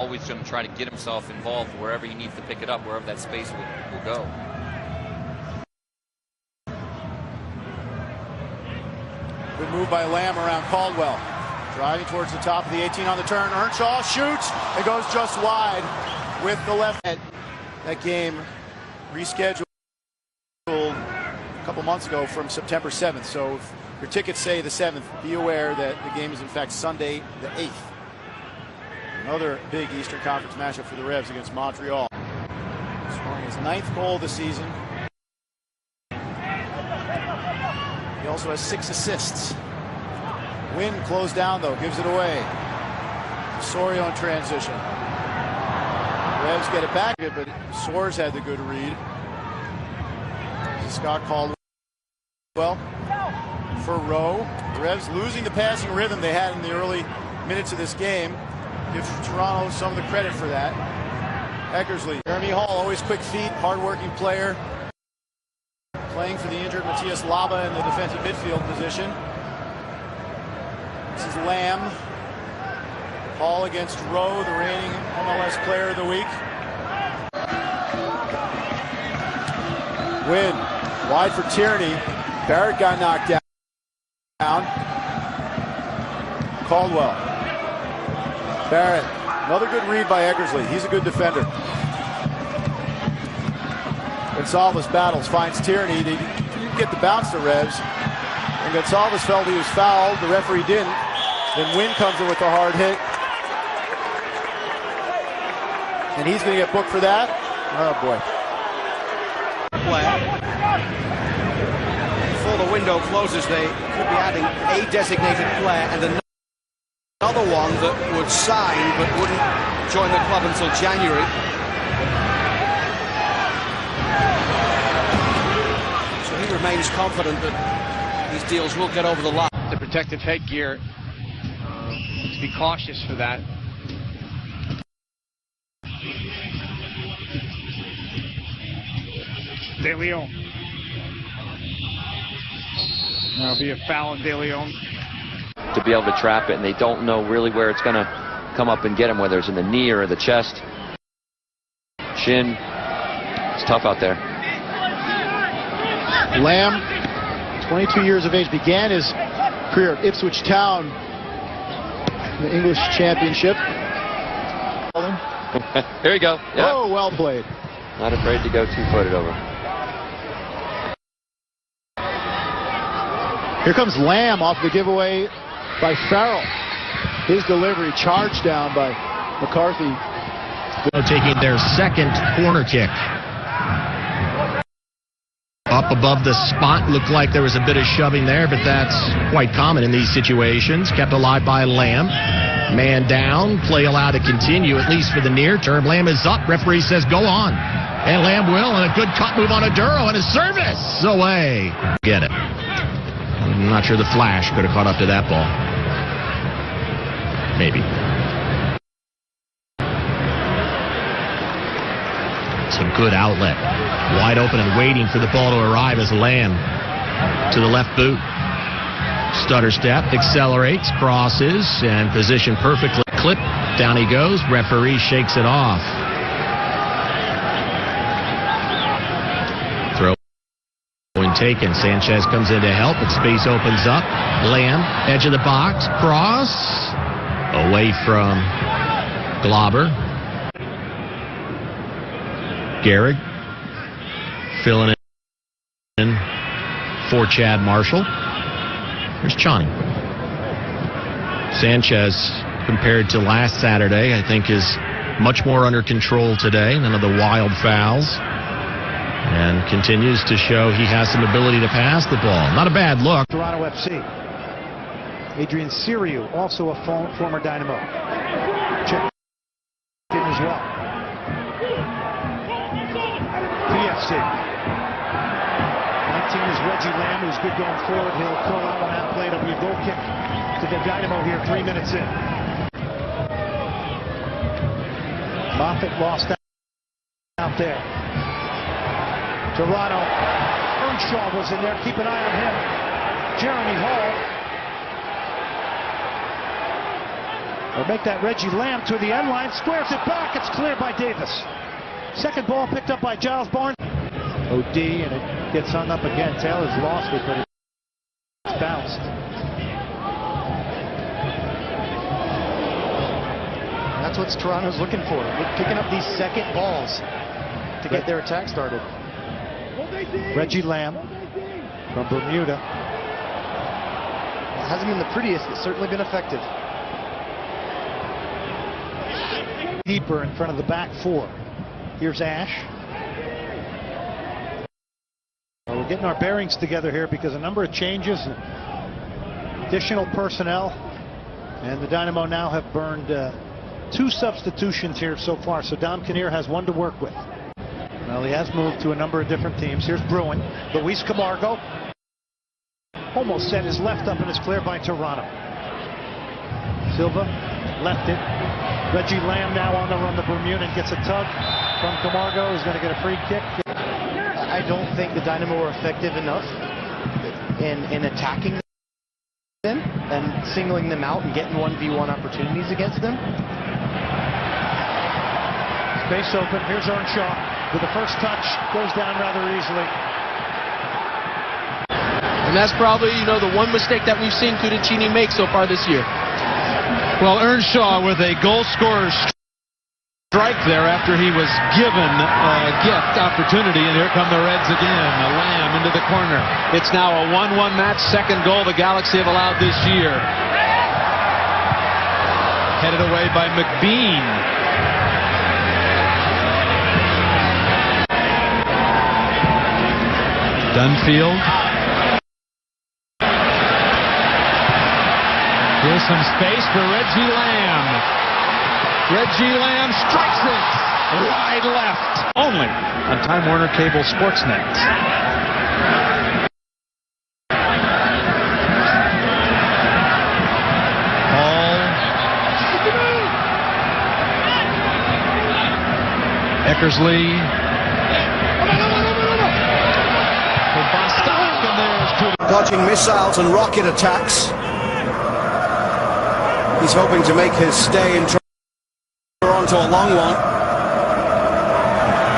always going to try to get himself involved wherever he needs to pick it up, wherever that space will go. Good move by Lambe around Caldwell. Driving towards the top of the 18 on the turn. Earnshaw shoots. It goes just wide with the left. That game rescheduled a couple months ago from September 7th. So if your tickets say the 7th, be aware that the game is in fact Sunday the 8th. Another big Eastern Conference matchup for the Revs against Montreal. Scoring his 9th goal this season. He also has 6 assists. Wynn closed down though, gives it away. Osorio in transition. Revs get it back, but Soares had the good read. Scott Caldwell for Rowe. The Revs losing the passing rhythm they had in the early minutes of this game. Gives Toronto some of the credit for that. Eckersley. Jeremy Hall, always quick feet, hard-working player. Playing for the injured Matthias Lambe in the defensive midfield position. This is Lambe. Hall against Rowe, the reigning MLS Player of the Week. Wynn, wide for Tierney. Barrett got knocked down. Caldwell. Barrett, another good read by Eckersley. He's a good defender. Gonsalves battles, finds Tierney. He didn't get the bounce to Revs. And Gonsalves felt he was fouled. The referee didn't. Then Wynn comes in with a hard hit. And he's going to get booked for that. Oh, boy. Before the window closes, they could be adding a designated player and another one that would sign but wouldn't join the club until January. So he remains confident that these deals will get over the line. The protective headgear, to be cautious for that. De Leon. That'll be a foul on De Leon. To be able to trap it, and they don't know really where it's going to come up and get him, whether it's in the knee or the chest, shin. It's tough out there. Lambe, 22 years of age, began his career at Ipswich Town in the English Championship. Here you go. Yep. Oh, well played. Not afraid to go two-footed over. Here comes Lambe off the giveaway by Farrell. His delivery charged down by McCarthy. Taking their second corner kick. Up above the spot, looked like there was a bit of shoving there, but that's quite common in these situations. Kept alive by Lambe. Man down, play allowed to continue, at least for the near term. Lambe is up, referee says go on. And Lambe will, and a good cut move on Aduro, and a service away. Get it. I'm not sure the Flash could have caught up to that ball. Maybe. Some good outlet. Wide open and waiting for the ball to arrive as Lambe to the left boot. Stutter step, accelerates, crosses, and position perfectly. Clip, down he goes. Referee shakes it off. Throw taken. Sanchez comes in to help, but space opens up. Lambe, edge of the box, cross, away from Glauber. Gehrig filling in for Chad Marshall. There's Chani. Sanchez, compared to last Saturday, I think is much more under control today. None of the wild fouls. And continues to show he has some ability to pass the ball. Not a bad look. Toronto FC. Adrian Siriu, also a former Dynamo. Check in as well. PFC. 19 is Reggie Lambe, who's good going forward. He'll call out on that play. It'll be a goal kick to the Dynamo here 3 minutes in. Moffitt lost out there. Toronto. Earnshaw was in there. Keep an eye on him. Jeremy Hall. They'll make that Reggie Lambe to the end line, squares it back, it's cleared by Davis. Second ball picked up by Giles Barnes. OD, and it gets hung up again. Taylor's lost it, but it's bounced. That's what Toronto's looking for. They're picking up these second balls to get their attack started. Reggie Lambe from Bermuda. It hasn't been the prettiest, it's certainly been effective. Deeper in front of the back four. Here's Ash. Well, we're getting our bearings together here because a number of changes, additional personnel, and the Dynamo now have burned 2 substitutions here so far, so Dom Kinnear has 1 to work with. Well, he has moved to a number of different teams. Here's Bruin. Luis Camargo almost set his left up and is cleared by Toronto. Silva left it. Reggie Lambe now on the run. The Bermuda gets a tug from Camargo. He's going to get a free kick. I don't think the Dynamo were effective enough in attacking them and singling them out and getting 1v1 opportunities against them. Space open. Here's Earnshaw with the first touch. Goes down rather easily. And that's probably, the one mistake that we've seen Cudicini make so far this year. Well, Earnshaw with a goal scorer's strike there after he was given a gift opportunity, and here come the Reds again. A Lambe into the corner. It's now a 1-1 match, second goal the Galaxy have allowed this year. Headed away by McBean. Dunfield. Here's some space for Reggie Lambe. Reggie Lambe strikes it wide left. Only on Time Warner Cable Sportsnet. Hall. Eckersley. Dodging missiles and rocket attacks. He's hoping to make his stay in Toronto a long one.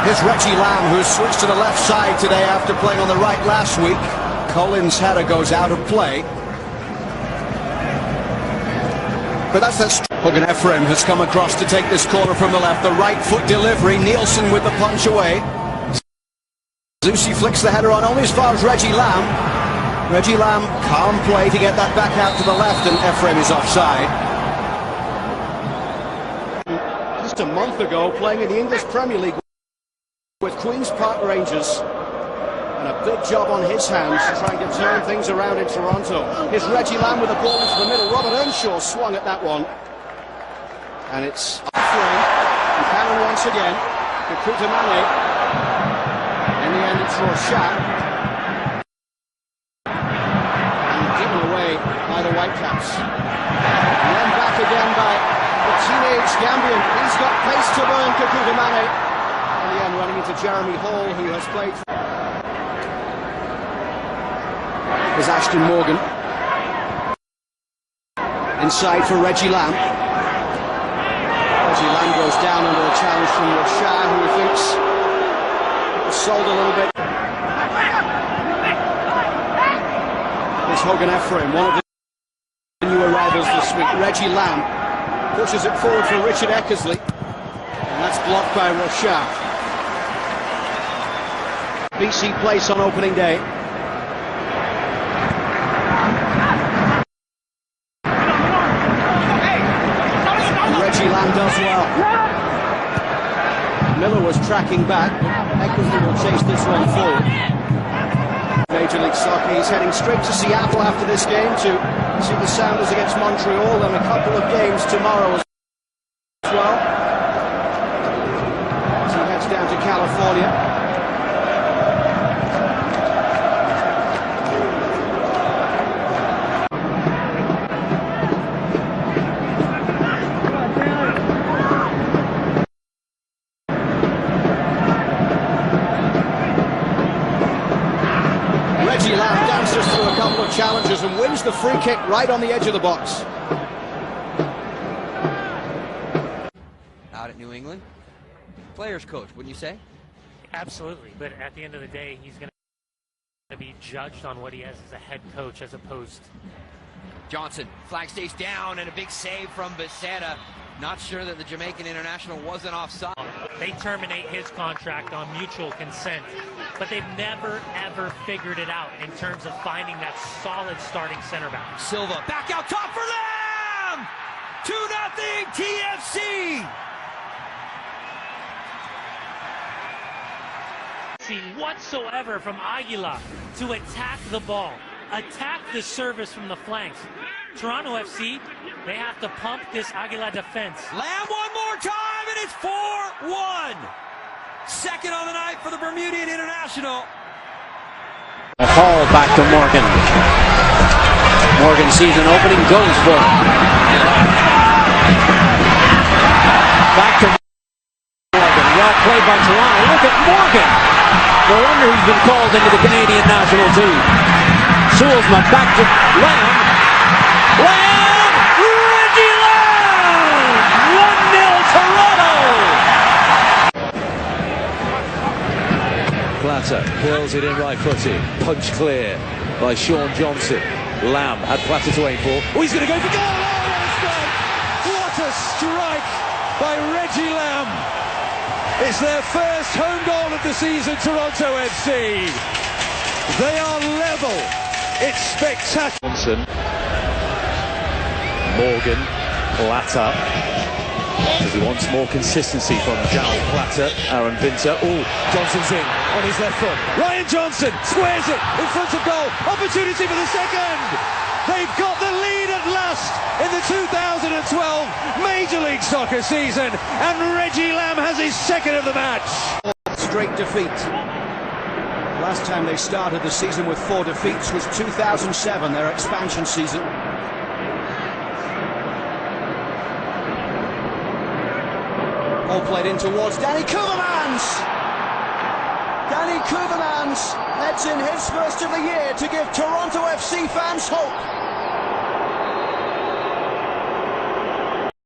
Here's Reggie Lambe, who's switched to the left side today after playing on the right last week. Collins' header goes out of play. But that's that. Hogan Ephraim has come across to take this corner from the left. The right foot delivery. Nielsen with the punch away. Zusi flicks the header on only as far as Reggie Lambe. Reggie Lambe, calm play to get that back out to the left, and Ephraim is offside. Just a month ago, playing in the English Premier League with Queen's Park Rangers, and a big job on his hands trying to turn things around in Toronto. Here's Reggie Lambe with the ball into the middle. Robert Earnshaw swung at that one, and it's Ephraim. Buchanan once again. Kakuta Mane. In the end, it's Rochat. And given away by the Whitecaps. And then back again by the teenage Gambian. He's got pace to burn, Kakuta Mane. In the end, running into Jeremy Hall, who has played. There's Ashton Morgan. Inside for Reggie Lambe. Reggie Lambe goes down under a challenge from Rochat, who thinks sold a little bit. There's Hogan Ephraim, one of the new arrivals this week. Reggie Lambe pushes it forward for Richard Eckersley, and that's blocked by Rochat. BC Place on opening day. And Reggie Lambe does well. Miller was tracking back. Eckersley will chase this one forward. Major League Soccer, he's heading straight to Seattle after this game to see the Sounders against Montreal, and a couple of games tomorrow as well. As he heads down to California. Reggie Lambe dances through a couple of challenges and wins the free kick right on the edge of the box. New England. Players coach, wouldn't you say? Absolutely, but at the end of the day, he's going to be judged on what he has as a head coach as opposed. Johnson, flag stays down, and a big save from Becerra. Not sure that the Jamaican international wasn't offside. They terminate his contract on mutual consent, but they've never, ever figured it out in terms of finding that solid starting center back. Silva, back out top for Lambe! 2-0 TFC! Whatsoever from Aguila to attack the ball, attack the service from the flanks. Toronto FC, they have to pump this Aguila defense. Lambe one more time, and it's 4-1. Second on the night for the Bermudian international. A ball back to Morgan. Morgan sees an opening, goes for it. Back to Morgan. Well played by Toronto. Look at Morgan. No wonder he's been called into the Canadian national team. Soulsman back to Lambe. Lambe! Reggie Lambe! 1-0 Toronto! Platter curls it in right footed. Punch clear by Sean Johnson. Lambe had Platter to aim for. Oh, he's going to go for goal! Oh, what a strike by Reggie Lambe! It's their first home goal of the season, Toronto FC. They are level. It's spectacular. Johnson, Morgan, Platter. He wants more consistency from João Platter. Aaron Vinter. Oh, Johnson's in on his left foot. Ryan Johnson squares it in front of goal. Opportunity for the second. They've got the lead at last in the 2012 Major League Soccer season, and Reggie Lambe has his second of the match. Straight defeat. Last time they started the season with 4 defeats was 2007, their expansion season. All played in towards Danny Koevermans. Danny Koevermans heads in his first of the year to give Toronto FC fans hope.